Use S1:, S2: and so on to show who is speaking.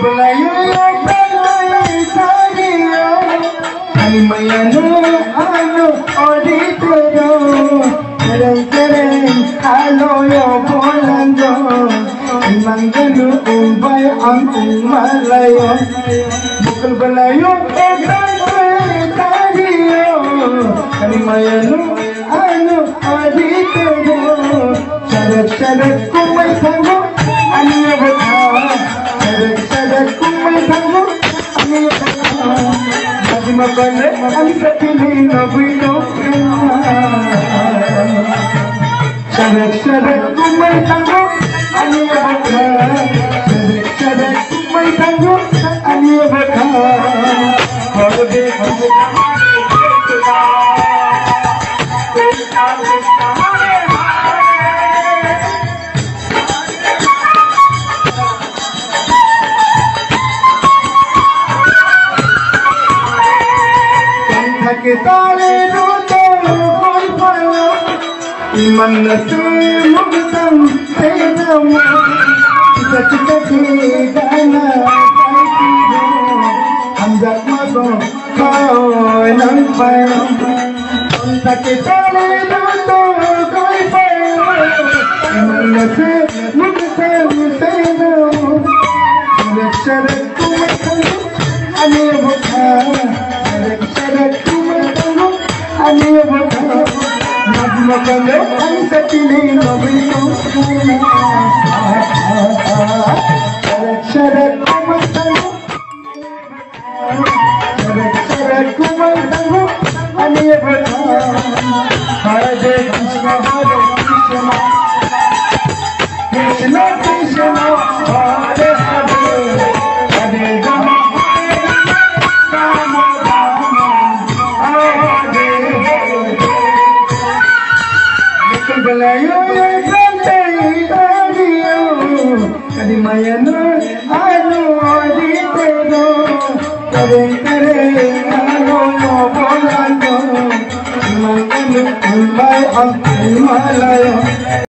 S1: Belayu kalai sariyo, animayano ano oditero, tereng halo yo bolando, imanganu umbay ang umalayo. Bukal belayu kalai sariyo, animayano ano oditero, sarat kumay tango, aniya bata. Sadat kumai tango, ani tango. Majma kale, ani sapili nabino. Sadat kumai tango, ani bata. Sadat kumai tango, ani bata. Borde Kitale roto koi payo, iman na se mugtam se namo. Chita chita ke gana kaiti do, hamzat mago koi nang payo. Konta kitale roto koi payo, iman na se mugtam se namo. Sadat kumai tango, ani bukha. Sadat ani bata, majma kale ani sapili nabino. Sadat kumai tango, sadat kumai tango, ani bata. Hare Krishna, Krishna Krishna, Hare Hare, Hare Rama. Belayu kalai sariyo, animayano ano oditero, tereng halo yo bolando, imanganu umbay ang Himalaya.